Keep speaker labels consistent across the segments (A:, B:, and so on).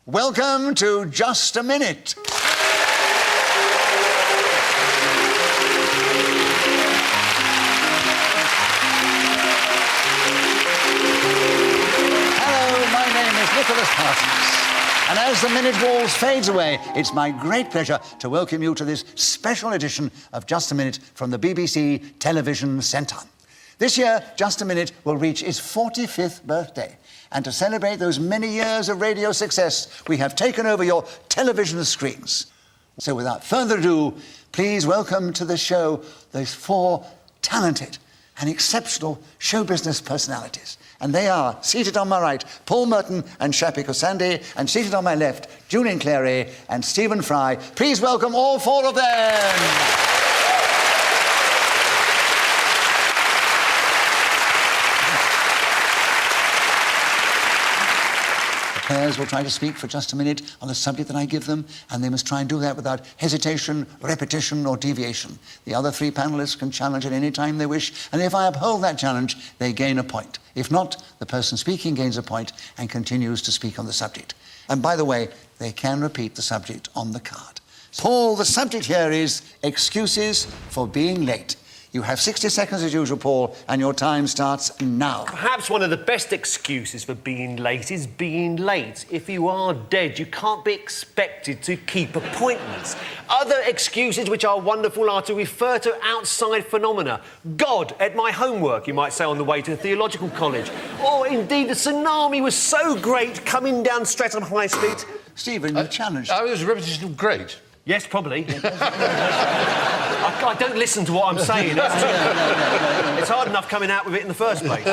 A: Welcome to Just a Minute. Hello, my name is Nicholas Parsons. And as the minute waltz fades away, it's my great pleasure to welcome you to this special edition of Just a Minute from the BBC Television Centre. This year, Just a Minute will reach its 45th birthday. And to celebrate those many years of radio success, we have taken over your television screens. So without further ado, please welcome to the show those four talented and exceptional show business personalities. And they are, seated on my right, Paul Merton and Shappi Khorsandi, and seated on my left, Julian Clary and Stephen Fry. Please welcome all four of them. Players will try to speak for just a minute on the subject that I give them, and they must try and do that without hesitation, repetition, or deviation. The other three panellists can challenge at any time they wish, and if I uphold that challenge, they gain a point. If not, the person speaking gains a point and continues to speak on the subject. And by the way, they can repeat the subject on the card. Paul, the subject here is excuses for being late. You have 60 seconds as usual, Paul, and your time starts now.
B: Perhaps one of the best excuses for being late is being late. If you are dead, you can't be expected to keep appointments. Other excuses which are wonderful are to refer to outside phenomena. God at my homework, you might say, on the way to theological college. Or indeed, the tsunami was so great coming down Streatham High Street.
A: Stephen, you challenged.
C: I was a repetition of great.
B: Yes, probably. I don't listen to what I'm saying. It's hard enough coming out with it in the first place.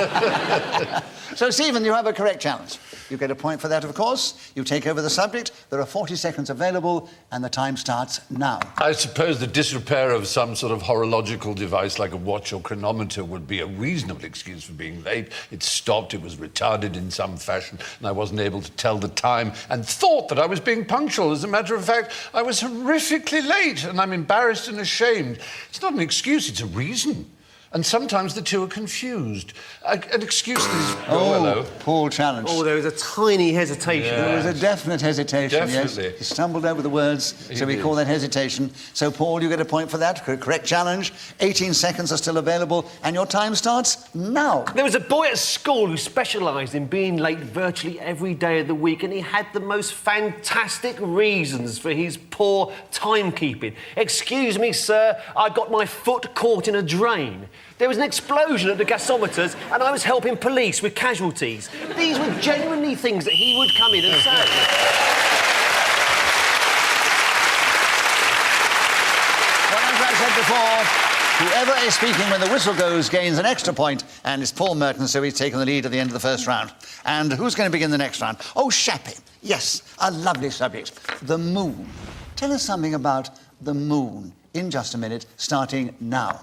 A: So, Stephen, you have a correct challenge. You get a point for that, of course. You take over the subject. There are 40 seconds available, and the time starts now.
C: I suppose the disrepair of some sort of horological device like a watch or chronometer would be a reasonable excuse for being late. It stopped, it was retarded in some fashion, and I wasn't able to tell the time and thought that I was being punctual. As a matter of fact, I was horrifically late, and I'm embarrassed and ashamed. It's not an excuse, it's a reason. And sometimes the two are confused. An excuse is...
A: hello. Paul challenged.
B: Oh, there was a tiny hesitation.
A: Yeah. There was a definite hesitation,
C: Definitely.
A: Yes. He stumbled over the words, so we call that hesitation. So, Paul, you get a point for that. Correct challenge. 18 seconds are still available, and your time starts now.
B: There was a boy at school who specialised in being late virtually every day of the week, and he had the most fantastic reasons for his poor timekeeping. Excuse me, sir, I got my foot caught in a drain. There was an explosion at the gasometers, and I was helping police with casualties. These were genuinely things that he would come in and say.
A: Well, as I said before, whoever is speaking when the whistle goes gains an extra point, and it's Paul Merton, so he's taken the lead at the end of the first round. And who's going to begin the next round? Oh, Shappi. Yes, a lovely subject. The moon. Tell us something about the moon in just a minute, starting now.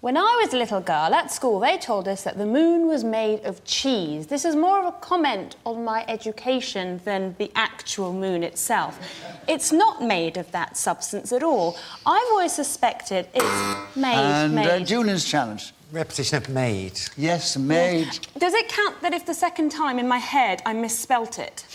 D: When I was a little girl at school, they told us that the moon was made of cheese. This is more of a comment on my education than the actual moon itself. It's not made of that substance at all. I've always suspected it's made.
A: And Julian's challenge.
E: Repetition of made.
A: Yes, made.
D: Does it count that if the second time in my head I misspelt it?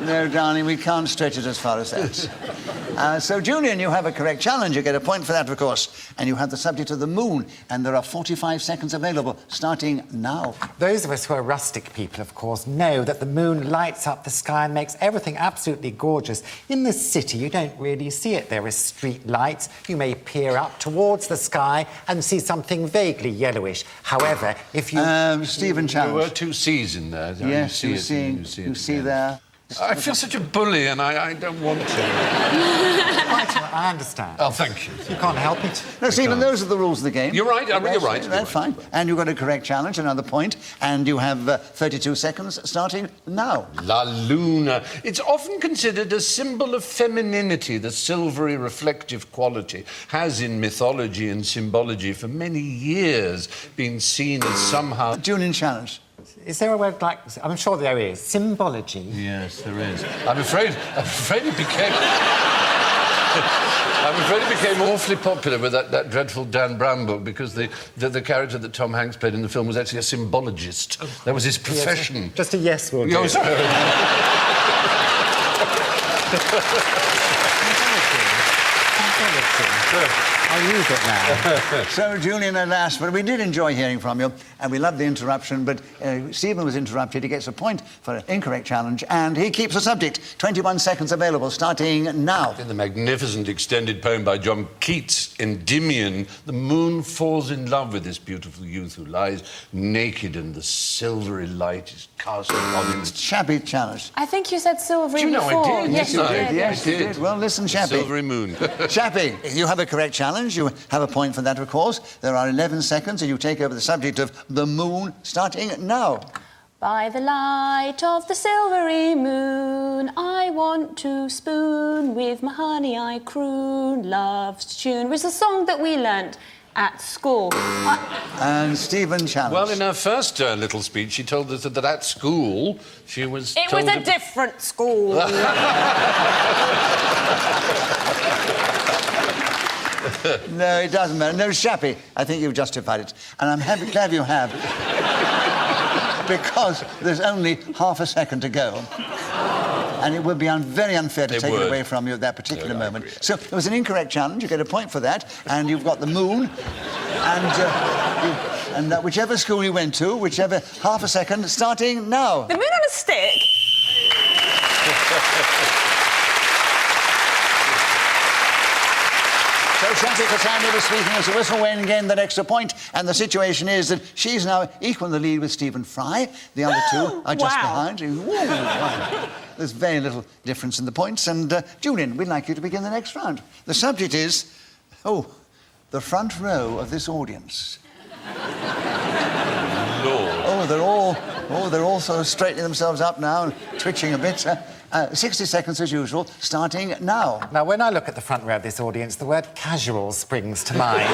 A: No, darling, we can't stretch it as far as that. So, Julian, you have a correct challenge. You get a point for that, of course. And you have the subject of the moon, and there are 45 seconds available, starting now.
E: Those of us who are rustic people, of course, know that the moon lights up the sky and makes everything absolutely gorgeous. In the city, you don't really see it. There are street lights. You may peer up towards the sky and see something vaguely yellowish. However, if you...
A: Stephen challenge.
C: There were two C's in there.
A: Yes, you see there.
C: I feel such a bully, and I don't want to.
E: I understand.
C: Oh, thank you.
E: You can't help it.
A: No, Stephen, those are the rules of the game.
C: You're right, you're right.
A: That's fine. And you've got a correct challenge, another point, and you have 32 seconds, starting now.
C: La Luna. It's often considered a symbol of femininity. The silvery, reflective quality has, in mythology and symbology, for many years been seen as somehow...
A: Julian challenge.
E: Is there a word like... I'm sure there is. Symbology.
C: Yes, there is. I'm afraid it became... I'm afraid it became awfully popular with that dreadful Dan Brown book because the character that Tom Hanks played in the film was actually a symbologist. That was his profession.
E: Yes, just a yes will do.
C: Oh, sorry.
E: I'll use it now.
A: So, Julian, alas, but we did enjoy hearing from you, and we loved the interruption, but Stephen was interrupted. He gets a point for an incorrect challenge, and he keeps the subject. 21 seconds available, starting now.
C: In the magnificent extended poem by John Keats, Endymion, the moon falls in love with this beautiful youth who lies naked and the silvery light is cast upon him.
A: Shappi challenge.
D: I think you said silvery
C: Do you know I
D: before.
C: did?
D: Yes, you
C: Yes, I
D: did.
C: did.
A: Yes, you did. Well, listen, Shappi.
C: Silvery moon.
A: Shappi, you have a correct challenge. You have a point for that, of course. There are 11 seconds, and you take over the subject of the moon, starting now.
D: By the light of the silvery moon, I want to spoon, with my honey I croon love's tune, which is a song that we learnt at school.
A: And Stephen challenge.
C: Well, in her first little speech, she told us that at school she was
D: It
C: told
D: was a different school.
A: No, it doesn't matter. No, Shappi, I think you've justified it. And I'm glad you have. Because there's only half a second to go. And it would be very unfair to take it away from you at that particular moment. So it was an incorrect challenge. You get a point for that. And you've got the moon. And whichever school you went to, whichever half a second, starting now.
D: The moon on a stick?
A: So Shappi Khorsandi was speaking as a whistle when gained that extra point, and the situation is that she's now equal in the lead with Stephen Fry. The other two are just behind. Wow. There's very little difference in the points, and Julian, we'd like you to begin the next round. The subject is, the front row of this audience.
C: Lord.
A: They're all sort of straightening themselves up now and twitching a bit. 60 seconds as usual, starting now.
E: Now, when I look at the front row of this audience, the word casual springs to mind.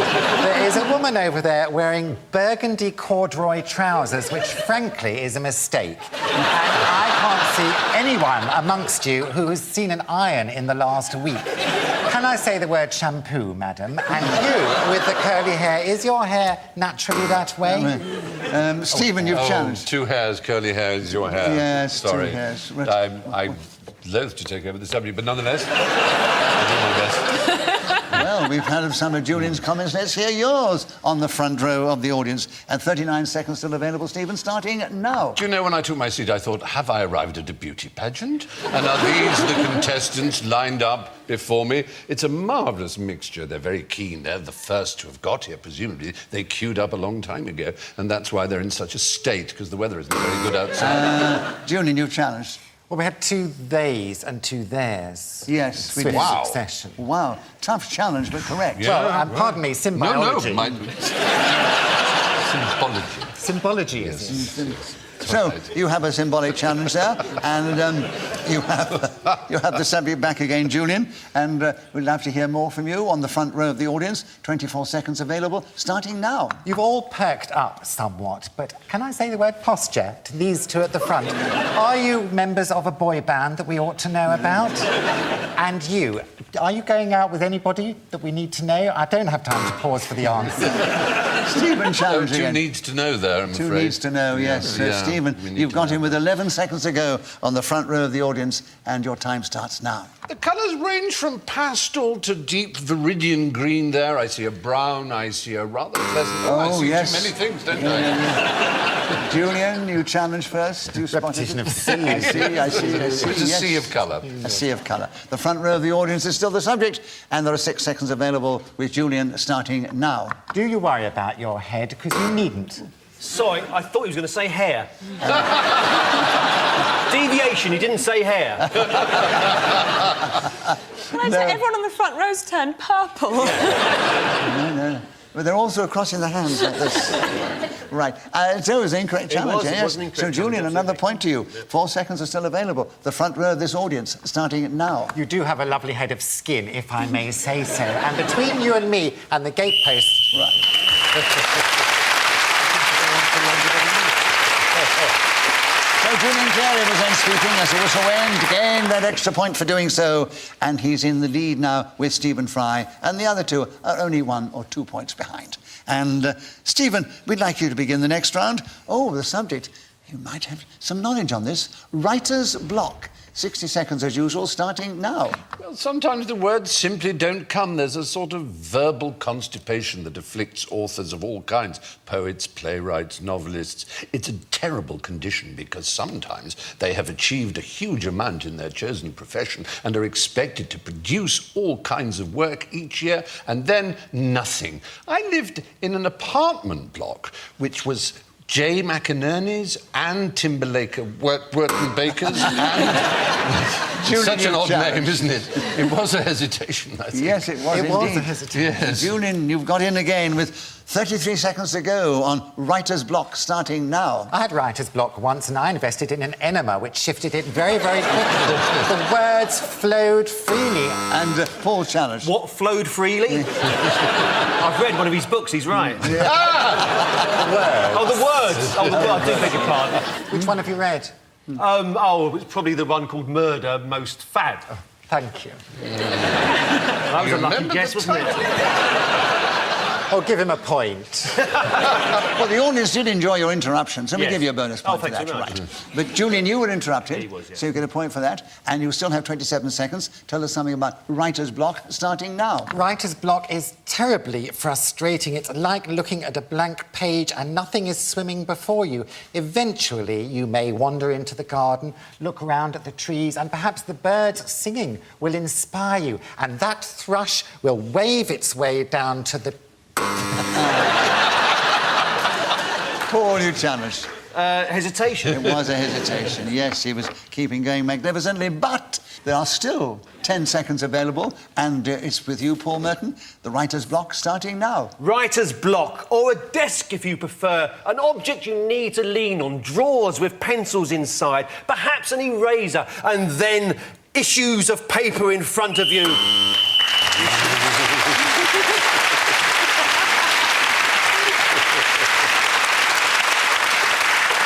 E: There is a woman over there wearing burgundy corduroy trousers, which, frankly, is a mistake. And I can't see anyone amongst you who has seen an iron in the last week. Can I say the word shampoo, madam? And you, with the curly hair, is your hair naturally that way?
A: Stephen, you've challenged.
C: 2 hairs, curly hair is your hair.
A: Yes,
C: sorry.
A: 2 hairs.
C: I'm loath to take over the subject, but nonetheless, I do my best.
A: Well, we've had some of Julian's comments. Let's hear yours on the front row of the audience. And 39 seconds still available, Stephen, starting now.
C: Do you know, when I took my seat, I thought, have I arrived at a beauty pageant? And are these the contestants lined up before me? It's a marvellous mixture. They're very keen. They're the first to have got here, presumably. They queued up a long time ago, and that's why they're in such a state, because the weather isn't very good outside.
A: Julian, you've challenged.
E: Well, we had 2 theys and 2 theirs.
A: Yes, we
E: Swift
A: did.
E: succession.
A: Wow, tough challenge, but correct.
C: Yeah.
E: Well, pardon me, symbology.
C: No, symbology.
E: Symbology is it?
A: So, you have a symbolic challenge there, and you have the subject back again, Julian, and we'd love to hear more from you on the front row of the audience. 24 seconds available, starting now.
E: You've all perked up somewhat, but can I say the word posture to these 2 at the front? Are you members of a boy band that we ought to know about? And you, are you going out with anybody that we need to know? I don't have time to pause for the answer.
A: Stephen challenge
C: Two
A: again.
C: needs to know there, I'm afraid.
A: 2 needs to know, yes. Stephen, you've got him with 11 seconds to go on the front row of the audience, and your time starts now.
C: The colours range from pastel to deep viridian green there. I see a brown, I see a rather pleasant... I see
A: yes.
C: too many things, don't I?
A: Julian, you challenge first. You
E: Repetition of C.
A: I see.
C: It's a sea of colour.
A: A sea of colour. The front row of the audience is still the subject, and there are 6 seconds available with Julian starting now.
E: Do you worry about your head? Because you needn't.
B: Sorry, I thought he was going to say hair. Deviation, he didn't say hair.
D: Everyone on the front row's turned purple.
A: No. But they're also crossing the hands like this. Right. So it was an incorrect challenge,
B: it was an incorrect
A: So, Julian,
B: challenge,
A: another point to you. 4 seconds are still available. The front row of this audience, starting now.
E: You do have a lovely head of skin, if I may say so. And between you and me and the gatepost...
A: Right. So Julian Clary was then speaking as the whistle went, gained that extra point for doing so, and he's in the lead now with Stephen Fry, and the other two are only 1 or 2 points behind. And, Stephen, we'd like you to begin the next round. Oh, the subject, you might have some knowledge on this. Writer's block. 60 seconds as usual, starting now.
C: Well, sometimes the words simply don't come. There's a sort of verbal constipation that afflicts authors of all kinds, poets, playwrights, novelists. It's a terrible condition because sometimes they have achieved a huge amount in their chosen profession and are expected to produce all kinds of work each year, and then nothing. I lived in an apartment block which was J. McInerney's and Timberlaker, Wharton Baker's and... Such an odd name, isn't it? It was a hesitation, I think.
A: Yes, it was indeed.
E: It was a hesitation.
C: Yes.
A: Julian, you've got in again with 33 seconds to go on writer's block, starting now.
E: I had writer's block once and I invested in an enema which shifted it very, very quickly. The words flowed freely.
A: And Paul challenged.
B: What flowed freely? I've read one of his books, he's right.
A: Yeah.
B: Oh, the words! Oh, the words, I do beg your pardon.
E: Which one have you read?
B: It was probably the one called Murder Most Fad.
E: Thank you.
B: That was a lucky guess, wasn't it?
E: Oh, give him a point.
A: Well, the audience did enjoy your interruption, so we
B: Yes.
A: give you a bonus point for
B: thanks
A: that,
B: very much.
A: right? But Julian, you were interrupted,
B: He was, yeah.
A: so you get a point for that, and you still have 27 seconds. Tell us something about writer's block, starting now.
E: Writer's block is terribly frustrating. It's like looking at a blank page and nothing is swimming before you. Eventually, you may wander into the garden, look around at the trees, and perhaps the birds singing will inspire you, and that thrush will wave its way down to the...
A: Paul, you challenged.
B: Hesitation.
A: It was a hesitation. Yes, he was keeping going magnificently, but there are still 10 seconds available, and it's with you, Paul Merton. The writer's block starting now.
B: Writer's block, or a desk if you prefer. An object you need to lean on, drawers with pencils inside, perhaps an eraser, and then issues of paper in front of you.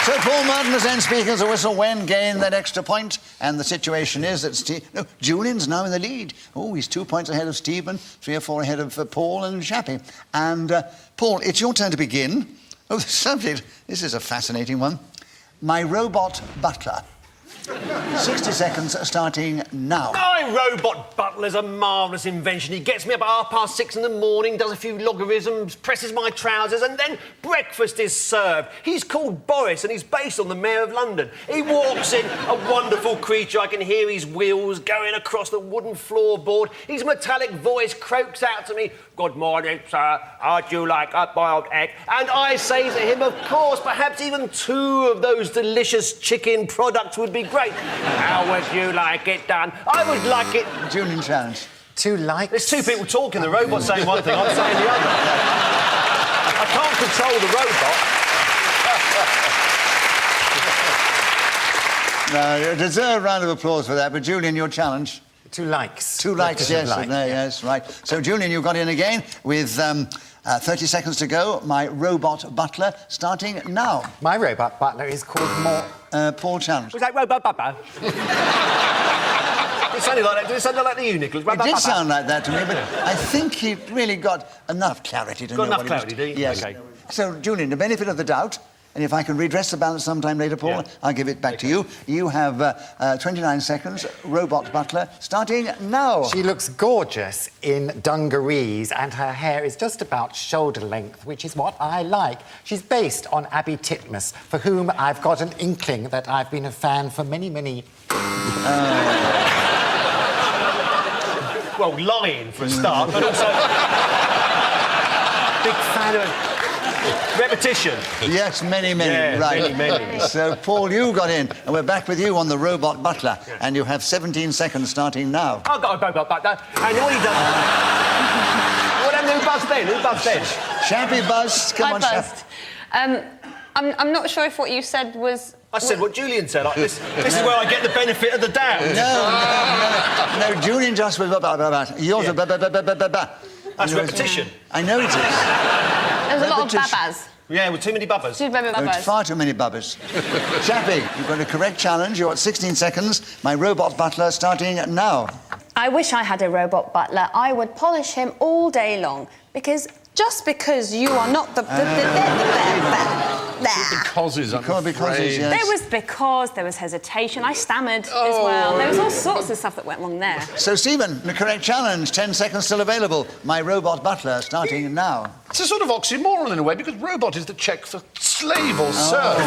A: So Paul Merton was then speaking as a whistle when gained that extra point, and the situation is that Julian's now in the lead. Oh, he's 2 points ahead of Stephen, 3 or 4 ahead of Paul and Shappi. And Paul, it's your turn to begin. Oh, the subject, this is a fascinating one. My Robot Butler. 60 seconds starting now.
B: My Robot Butler's a marvellous invention. He gets me up at 6:30 in the morning, does a few logarithms, presses my trousers, and then breakfast is served. He's called Boris, and he's based on the Mayor of London. He walks in, a wonderful creature. I can hear his wheels going across the wooden floorboard. His metallic voice croaks out to me, "Good morning, sir. How'd you like a boiled egg?" And I say to him, of course, perhaps even 2 of those delicious chicken products would be great. How would you like it done? I would like it...
A: Julian challenge.
E: 2 likes.
B: There's 2 people talking. The robot's saying one thing, I'm saying the other. I can't control the robot.
A: No, you deserve a round of applause for that, but Julian, your challenge.
E: 2 likes.
A: 2 likes, yes,
E: Like,
A: no, yes, right. So, Julian, you got in again with 30 seconds to go. My Robot Butler, starting now.
E: My Robot Butler is called
A: Paul challenge.
B: Was that Robot Butler? It sounded like that. Did it sound like the Unicorn?
A: It did sound like that to me, but I think he really got enough clarity to know
B: enough
A: what he was...
B: clarity, did he?
A: Yes.
B: OK.
A: So, Julian, the benefit of the doubt, and if I can redress the balance sometime later, Paul, I'll give it back to you. You have 29 seconds. Robot Butler, starting now.
E: She looks gorgeous in dungarees and her hair is just about shoulder length, which is what I like. She's based on Abby Titmuss, for whom I've got an inkling that I've been a fan for many, many...
B: Well, lying for a start, but also... big fan of... repetition.
A: Yes, many,
B: Yeah,
A: right.
B: many.
A: So, Paul, you got in, and we're back with you on the Robot Butler, and you have 17 seconds starting now.
B: I've got a Robot Butler, and all he does... Well, then who buzzed then? Who buzzed then?
A: Shappi buzzed. Come on,
D: buzzed. I'm not sure if what you said was...
B: I said what Julian said. Like, this is where I get the benefit of the doubt.
A: No, Julian just was... Yours
B: Yeah.
A: That's
B: repetition.
A: I know it is.
D: There's a lot of
A: Repetition.
D: babas.
B: Yeah, with too many bubbers.
D: Too many
A: Oh, it's
D: bubbers.
A: far too many bubbers. Shappi, you've got a correct challenge. You're at 16 seconds. My robot butler starting now.
D: I wish I had a robot butler. I would polish him all day long. Because just because you are not the
C: Causes, I'm
A: Because
C: afraid.
A: yes.
D: there was hesitation. I stammered as well. There was all sorts of stuff that went wrong there.
A: So, Stephen, the correct challenge. 10 seconds still available. My robot butler starting now.
C: It's a sort of oxymoron in a way, because robot is the Czech for slave or serf.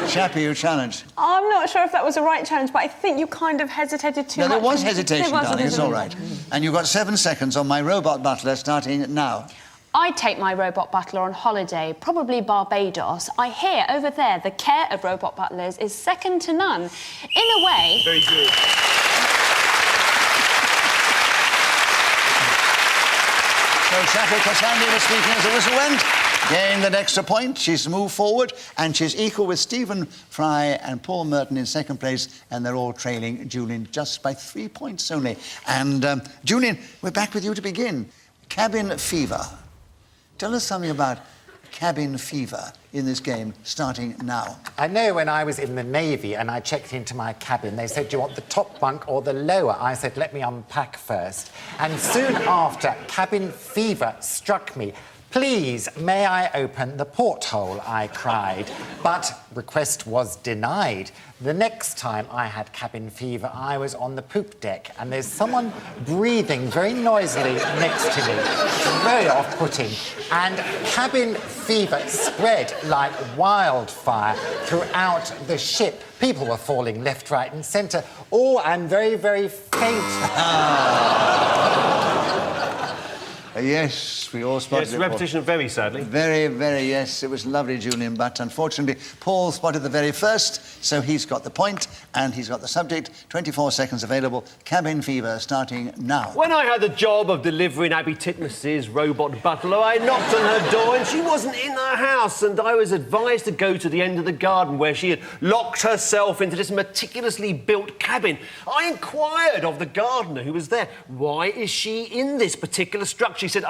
A: Shappi, you challenge.
D: I'm not sure if that was the right challenge, but I think you kind of hesitated too
A: No,
D: much.
A: there was hesitation,
D: There was
A: darling. It's all
D: hesitation.
A: right. And you've got 7 seconds on my robot butler starting now.
D: I take my robot butler on holiday, probably Barbados. I hear over there the care of robot butlers is second to none. In a way...
B: Very good.
A: So Shappi Khorsandi was speaking as the whistle went. Gained an extra point. She's moved forward, and she's equal with Stephen Fry and Paul Merton in second place, and they're all trailing Julian just by 3 points only. And Julian, we're back with you to begin. Cabin fever. Tell us something about cabin fever in this game, starting now.
E: I know when I was in the Navy and I checked into my cabin, they said, do you want the top bunk or the lower? I said, let me unpack first. And soon after, cabin fever struck me. Please, may I open the porthole, I cried. But request was denied. The next time I had cabin fever, I was on the poop deck, and there's someone breathing very noisily next to me. Very off-putting. And cabin fever spread like wildfire throughout the ship. People were falling left, right, and centre. Oh, I'm very, very faint.
A: Yes, we all spotted
B: Yes,
A: it.
B: repetition of very, sadly.
A: Very, very, yes. It was lovely, Julian, but unfortunately, Paul spotted the very first, so he's got the point, and he's got the subject. 24 seconds available. Cabin fever starting now.
B: When I had the job of delivering Abby Titmus's robot butler, I knocked on her door and she wasn't in her house, and I was advised to go to the end of the garden where she had locked herself into this meticulously built cabin. I inquired of the gardener who was there, why is she in this particular structure? She said,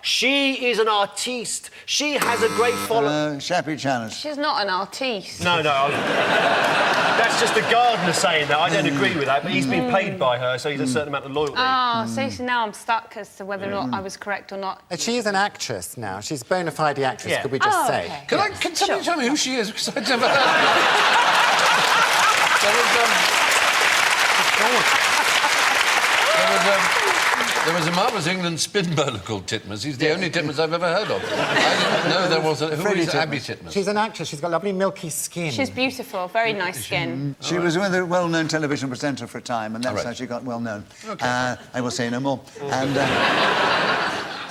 B: she is an artiste. She has a great following.
A: Shappi challenge.
D: She's not an artiste.
B: No, that's just the gardener saying that. I don't agree with that, but he's been paid by her, so he's a certain amount of loyalty.
D: So now I'm stuck as to whether or not I was correct or not.
E: She is an actress now. She's a bona fide actress, could we just say?
D: Okay.
C: Can somebody tell me who she is? Because I've never heard there was a marvellous England spin bowler called Titmus. He's the only Titmus I've ever heard of. I didn't know there was a... Who is Abby Titmus?
E: She's an actress. She's got lovely milky skin.
D: She's beautiful, very nice skin.
A: She was with a well-known television presenter for a time, and that's
C: right.
A: how she got well-known.
C: Okay.
A: I will say no more.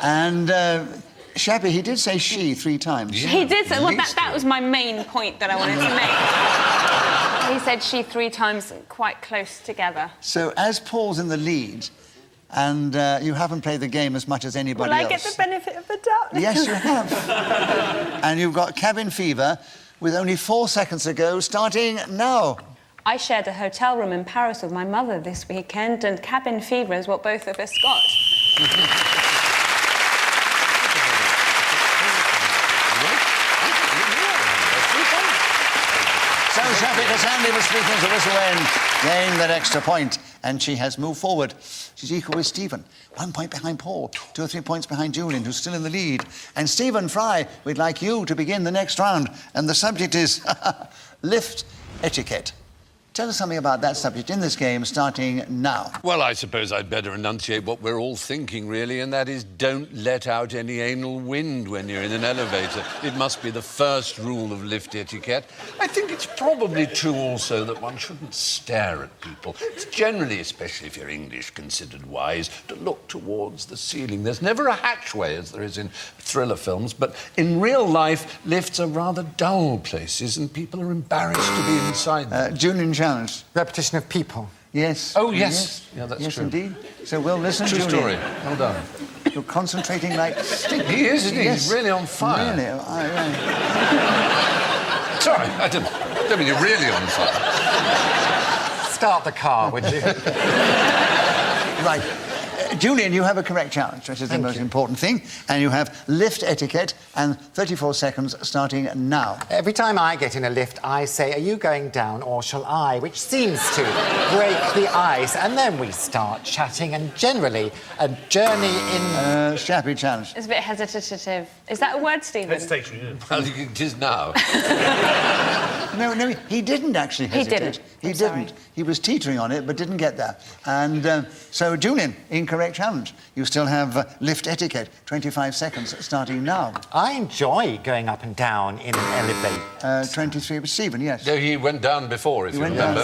A: And Shappi, he did say she 3 times.
D: He did say, well, that was my main point that I wanted to make. He said she 3 times, quite close together.
A: So, as Paul's in the lead, and you haven't played the game as much as anybody else.
D: Will I get the benefit of the doubt?
A: Yes, you have. And you've got cabin fever with only 4 seconds to go, starting now.
D: I shared a hotel room in Paris with my mother this weekend, and cabin fever is what both of us got.
A: So Shappi Khorsandi was speaking as a whistle end, gained that extra point, and she has moved forward. She's equal with Stephen. 1 point behind Paul, 2 or 3 points behind Julian, who's still in the lead. And Stephen Fry, we'd like you to begin the next round, and the subject is lift etiquette. Tell us something about that subject in this game, starting now.
C: Well, I suppose I'd better enunciate what we're all thinking, really, and that is don't let out any anal wind when you're in an elevator. It must be the first rule of lift etiquette. I think it's probably true also that one shouldn't stare at people. It's generally, especially if you're English, considered wise to look towards the ceiling. There's never a hatchway, as there is in thriller films, but in real life, lifts are rather dull places and people are embarrassed to be inside them.
A: Julian challenge.
E: Repetition of people.
A: Yes.
C: Oh, yes. Yeah, that's
A: yes,
C: true.
A: indeed. So we'll listen,
C: True
A: Julian.
C: story. Well done.
A: You're concentrating like stick.
C: He is, isn't he?
A: Yes.
C: He's really on fire.
A: Really?
C: Sorry, I don't mean you're really on fire.
E: Start the car, would you?
A: Right. Julian, you have a correct challenge, which is the most important thing. And you have lift etiquette and 34 seconds starting now.
E: Every time I get in a lift, I say, are you going down or shall I? Which seems to break the ice. And then we start chatting and generally a journey in...
A: Shappi challenge.
D: It's a bit hesitative. Is that a word, Stephen?
B: Hesitation, yeah.
C: Well, it is now.
A: No, he didn't actually hesitate. He didn't. He was teetering on it, but didn't get there. And so, Julian, incorrect challenge. You still have lift etiquette, 25 seconds starting now.
E: I enjoy going up and down in an elevator.
A: 23, but Stephen, yes.
C: No, he went down before, if you
A: went
C: remember.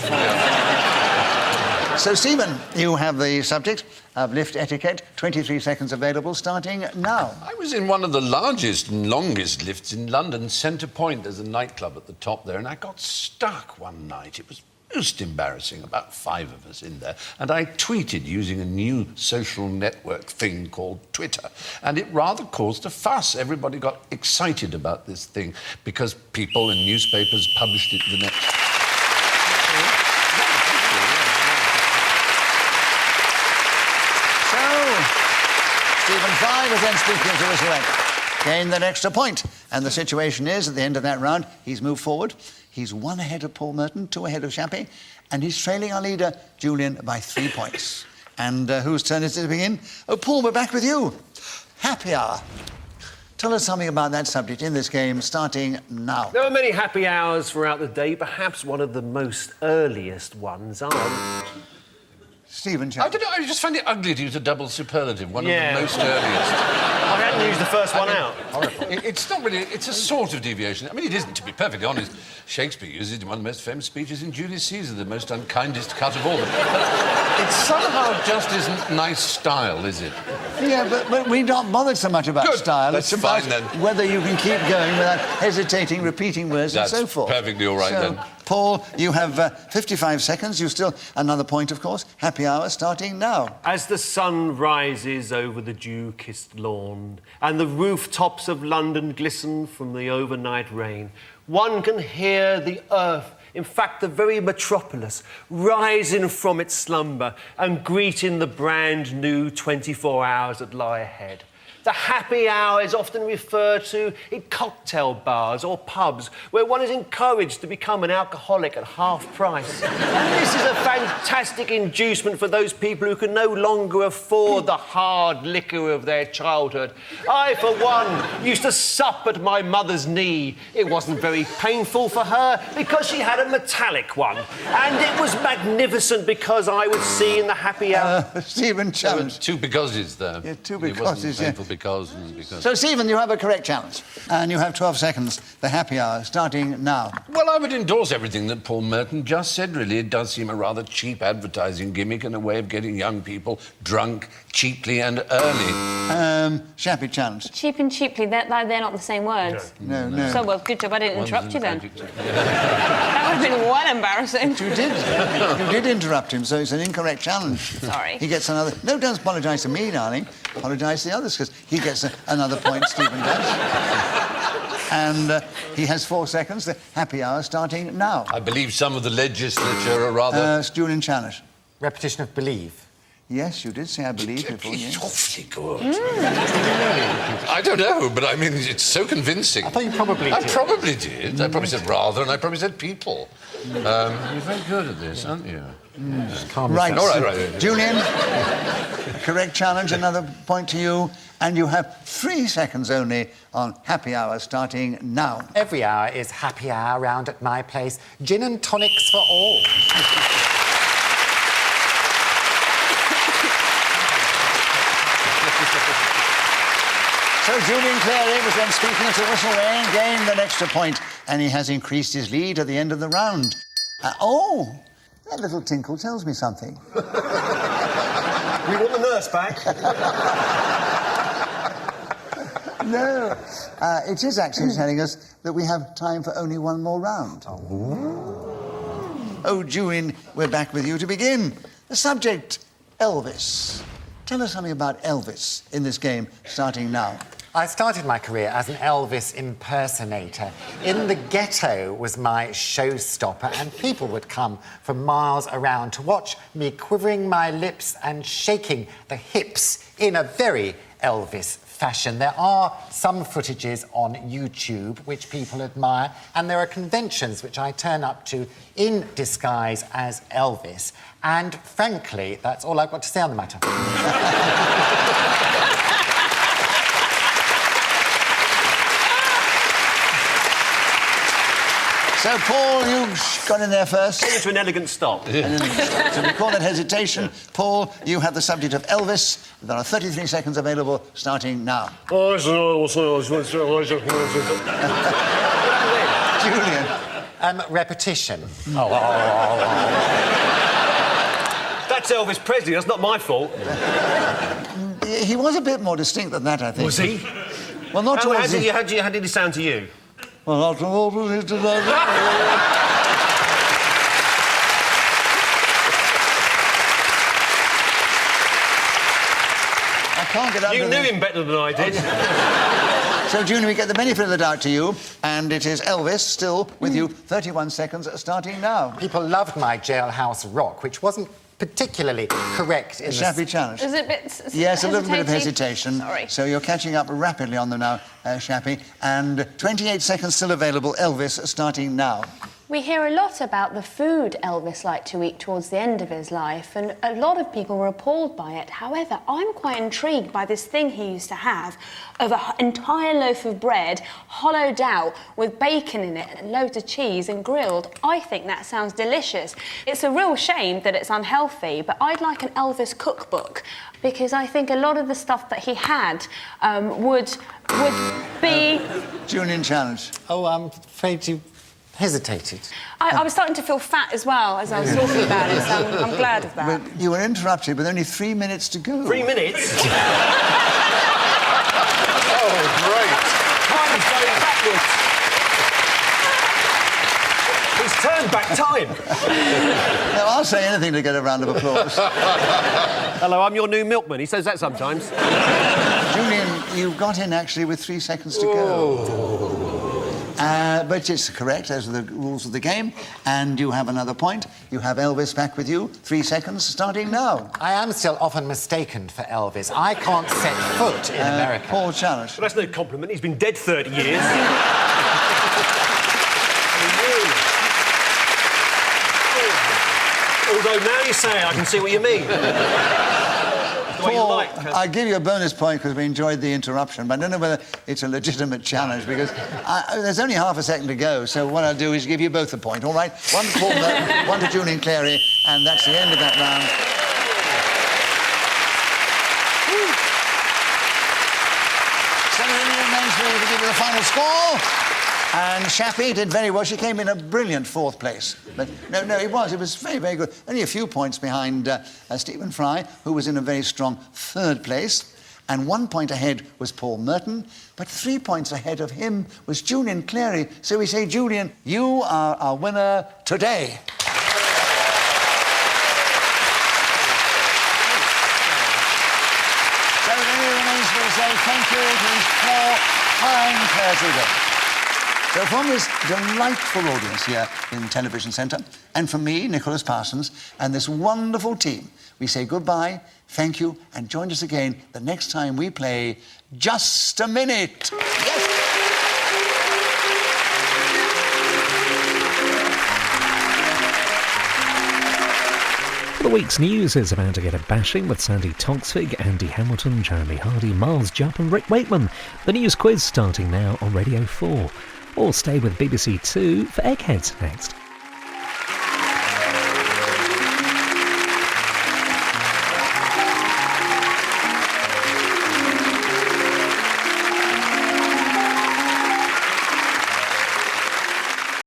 A: So, Stephen, you have the subject of lift etiquette, 23 seconds available, starting now.
C: I was in one of the largest and longest lifts in London, Centre Point. There's a nightclub at the top there, and I got stuck one night. It was most embarrassing, about 5 of us in there. And I tweeted using a new social network thing called Twitter. And it rather caused a fuss. Everybody got excited about this thing because people and newspapers published it the next...
A: Stephen Fry was then speaking to his right. Gained an extra point. And the situation is, at the end of that round, he's moved forward. He's 1 ahead of Paul Merton, 2 ahead of Shappi, and he's trailing our leader, Julian, by 3 points. And whose turn is it to begin? Oh, Paul, we're back with you. Happy hour. Tell us something about that subject in this game, starting now.
B: There are many happy hours throughout the day. Perhaps one of the most earliest ones are...
A: Stephen,
C: I don't know, I just find it ugly to use a double superlative, one of the most earliest.
B: I hadn't used the first one out.
C: Horrible. It's not really... It's a sort of deviation. I mean, it isn't, to be perfectly honest. Shakespeare uses it in one of the most famous speeches in Julius Caesar, the most unkindest cut of all. But it somehow just isn't nice style, is it?
A: Yeah, but we're not bothered so much about style.
C: That's
A: it's about
C: fine, then.
A: whether you can keep going without hesitating, repeating words and so forth.
C: That's perfectly all right, then.
A: Paul, you have 55 seconds. You still... Another point, of course. Happy hour starting now.
B: As the sun rises over the dew-kissed lawn and the rooftops of London glisten from the overnight rain, one can hear the earth, in fact, the very metropolis, rising from its slumber and greeting the brand new 24 hours that lie ahead. The happy hour is often referred to in cocktail bars or pubs where one is encouraged to become an alcoholic at half price. This is a fantastic inducement for those people who can no longer afford the hard liquor of their childhood. I, for one, used to sup at my mother's knee. It wasn't very painful for her because she had a metallic one. And it was magnificent because I would see in the happy hour...
A: Stephen, challenge.
C: 2 becauses there.
A: Yeah, 2 becauses, yeah.
C: Because.
A: So, Stephen, you have a correct challenge. And you have 12 seconds, the happy hour, starting now.
C: Well, I would endorse everything that Paul Merton just said, really. It does seem a rather cheap advertising gimmick and a way of getting young people drunk cheaply and early.
A: Shappi challenge.
D: Cheap and cheaply, they're not the same words.
A: No.
D: So, well, good job I didn't interrupt you then. That would have been well embarrassing.
A: You did interrupt him, so it's an incorrect challenge.
D: Sorry.
A: He gets another... No, don't apologise to me, darling. Apologise to the others, because he gets another point, Stephen does. And he has 4 seconds, the happy hour starting now.
C: I believe some of the legislature are rather...
A: Julian challenge.
E: Repetition of believe.
A: Yes, you did say I believe before,
C: It's
A: yes.
C: awfully good. I don't know, but I mean, it's so convincing.
E: I thought you probably did.
C: I probably did. I probably said rather, and I probably said people. You're very good at this, aren't you?
A: Right.
C: All right.
A: Julian, correct challenge, another point to you. And you have 3 seconds only on happy hour starting now.
E: Every hour is happy hour round at my place. Gin and tonics for all.
A: So Julian Clary was then speaking as a whistle rang, gained an extra point, and he has increased his lead at the end of the round. Oh, that little tinkle tells me something.
B: We want the nurse back.
A: No, it is actually telling us that we have time for only 1 more round. Oh, Julian, we're back with you to begin. The subject, Elvis. Tell us something about Elvis in this game, starting now.
E: I started my career as an Elvis impersonator. In the Ghetto was my showstopper, and people would come from miles around to watch me quivering my lips and shaking the hips in a very Elvis fashion. There are some footages on YouTube which people admire, and there are conventions which I turn up to in disguise as Elvis. And frankly, that's all I've got to say on the matter.
A: So, Paul, you got in there first.
B: Came to an elegant stop.
A: So we call that hesitation. Paul, you have the subject of Elvis. There are 33 seconds available, starting now. Julian.
E: Repetition.
B: That's Elvis Presley, that's not my fault.
A: He was a bit more distinct than that, I think.
B: Was he?
A: Well, not
B: How
A: towards the...
B: how did he sound to you?
A: Well, not towards the... I can't get up
B: You
A: to
B: knew
A: this.
B: him better than I did.
A: So, Junior, we get the benefit of the doubt to you, and it is Elvis still with you. 31 seconds, starting now.
E: People loved my jailhouse rock, which wasn't particularly correct in
A: The Shappi challenge.
D: Is it a bit
A: Yes, a little bit of
D: hesitating?
A: hesitation.
D: Sorry.
A: So you're catching up rapidly on them now, Shappi. And 28 seconds still available. Elvis, starting now.
D: We hear a lot about the food Elvis liked to eat towards the end of his life, and a lot of people were appalled by it. However, I'm quite intrigued by this thing he used to have of an entire loaf of bread hollowed out with bacon in it and loads of cheese and grilled. I think that sounds delicious. It's a real shame that it's unhealthy, but I'd like an Elvis cookbook, because I think a lot of the stuff that he had would be...
A: Julian challenge.
E: Oh, I'm afraid you hesitated.
D: I was starting to feel fat as well as I was talking about it, so I'm glad of that.
A: But you were interrupted with only 3 minutes to go.
B: 3 minutes?
C: Oh, great.
B: Time is going backwards. He's turned back time.
A: No, I'll say anything to get a round of applause.
B: Hello, I'm your new milkman. He says that sometimes.
A: Julian, you got in actually with 3 seconds to go. But it's correct, those are the rules of the game, and you have another point. You have Elvis back with you. 3 seconds, starting now.
E: I am still often mistaken for Elvis. I can't set foot in America.
A: Paul challenge.
B: Well, that's no compliment. He's been dead 30 years. Although now you say it, I can see what you mean.
A: Paul, I give you a bonus point because we enjoyed the interruption, but I don't know whether it's a legitimate challenge because there's only half a second to go, so what I'll do is give you both a point, all right? One to Paul Merton, one to Julian Clary, and that's the end of that round. So it remains for you to give you the final score. And Shappi did very well. She came in a brilliant 4th place. But no, it was very, very good. Only a few points behind Stephen Fry, who was in a very strong 3rd place. And 1 point ahead was Paul Merton, but 3 points ahead of him was Julian Clary. So we say, Julian, you are our winner today. So it only remains for to say thank you to these 4 fine pairs of them. So from this delightful audience here in Television Centre, and from me, Nicholas Parsons, and this wonderful team, we say goodbye, thank you, and join us again the next time we play Just a Minute. Yes!
F: The week's news is about to get a bashing with Sandy Toksvig, Andy Hamilton, Jeremy Hardy, Miles Jupp and Rick Wakeman. The news quiz starting now on Radio 4. Or stay with BBC 2 for Eggheads next.